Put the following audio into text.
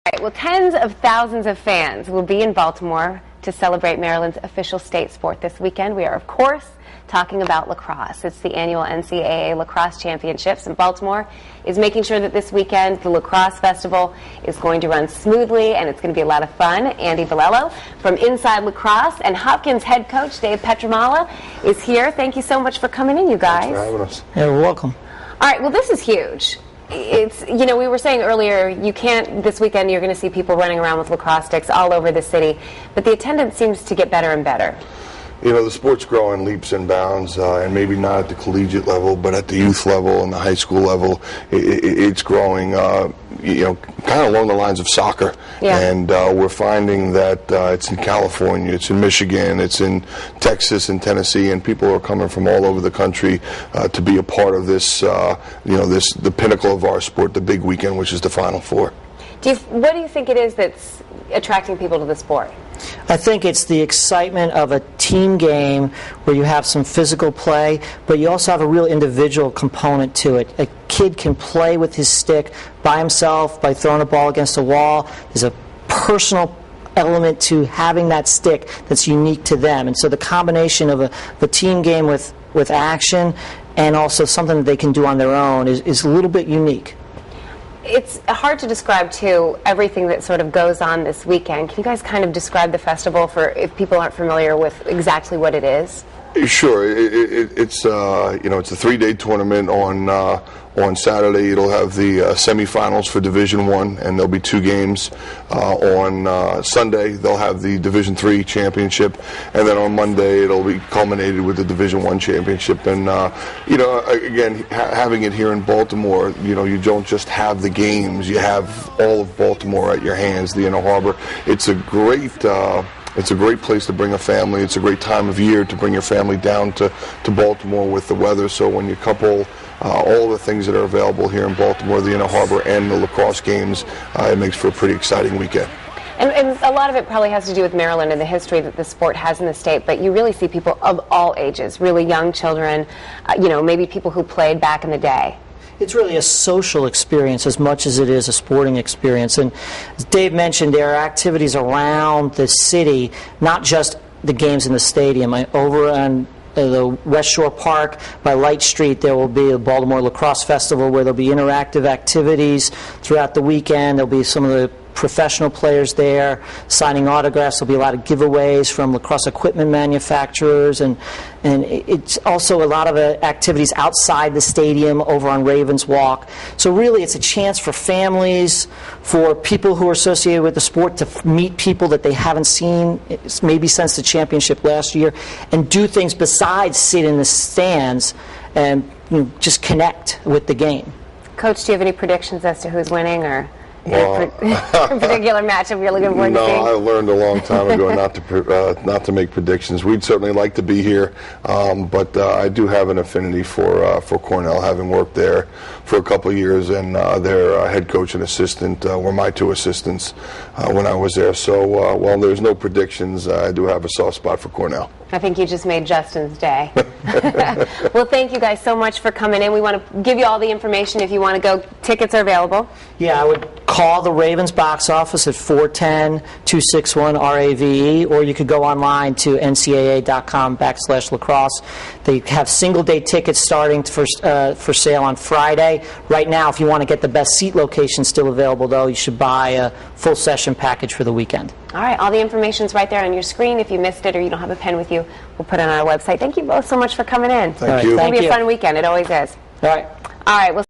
Right, well, tens of thousands of fans will be in Baltimore to celebrate Maryland's official state sport this weekend. We are, of course, talking about lacrosse. It's the annual NCAA Lacrosse Championships, and Baltimore is making sure that this weekend the Lacrosse Festival is going to run smoothly, and it's going to be a lot of fun. Andy Valello from Inside Lacrosse and Hopkins head coach Dave Petramala is here. Thank you so much for coming in, you guys. Thanks for having us. Yeah, you're welcome. All right, well, this is huge. It's, you know, we were saying earlier, you can't, this weekend you're going to see people running around with lacrosse sticks all over the city, but the attendance seems to get better and better. You know, the sport's growing leaps and bounds, and maybe not at the collegiate level, but at the youth level and the high school level, it's growing, you know, kind of along the lines of soccer. Yeah. And we're finding that it's in California, it's in Michigan, it's in Texas and Tennessee, and people are coming from all over the country to be a part of this, you know, the pinnacle of our sport, the big weekend, which is the Final Four. What do you think it is that's attracting people to the sport? I think it's the excitement of a team game where you have some physical play, but you also have a real individual component to it. A kid can play with his stick by himself, by throwing a ball against a wall. There's a personal element to having that stick that's unique to them. And so the combination of a team game with action and also something that they can do on their own is a little bit unique. It's hard to describe, too, everything that sort of goes on this weekend. Can you guys kind of describe the festival for if people aren't familiar with exactly what it is? Sure. It's you know, it's a 3-day tournament. On Saturday, it'll have the semifinals for Division I, and there'll be 2 games. On Sunday, they'll have the Division III championship, and then on Monday, it'll be culminated with the Division I championship. And you know, again, having it here in Baltimore, you know, you don't just have the games; you have all of Baltimore at your hands. The Inner Harbor. It's a great place to bring a family. It's a great time of year to bring your family down to Baltimore with the weather. So when you couple all the things that are available here in Baltimore, the Inner Harbor and the lacrosse games, it makes for a pretty exciting weekend. And a lot of it probably has to do with Maryland and the history that the sport has in the state, but you really see people of all ages, really young children, you know, maybe people who played back in the day. It's really a social experience as much as it is a sporting experience. And as Dave mentioned, there are activities around the city, not just the games in the stadium. Over on the West Shore Park by Light Street, there will be a Baltimore Lacrosse Festival where there will be interactive activities throughout the weekend. There will be some of the professional players there signing autographs. There'll be a lot of giveaways from lacrosse equipment manufacturers, and it's also a lot of activities outside the stadium over on Ravens Walk. So really it's a chance for families, for people who are associated with the sport to meet people that they haven't seen maybe since the championship last year, and do things besides sit in the stands and, you know, just connect with the game. Coach, do you have any predictions as to who's winning, or a particular matchup you're looking forward to seeing? No, I learned a long time ago not to make predictions. We'd certainly like to be here, but I do have an affinity for Cornell, having worked there for a couple of years, and their head coach and assistant were my 2 assistants when I was there. So while there's no predictions, I do have a soft spot for Cornell. I think you just made Justin's day. Well, thank you guys so much for coming in. We want to give you all the information if you want to go. Tickets are available. Yeah, I would call the Ravens box office at 410-261-RAVE, or you could go online to ncaa.com/lacrosse. They have single-day tickets starting for sale on Friday. Right now, if you want to get the best seat location still available, though, you should buy a full session package for the weekend. All right, all the information's right there on your screen. If you missed it or you don't have a pen with you, we'll put it on our website. Thank you both so much for coming in. Thank you. It's going to be a fun weekend. It always is. All right. All right. Well.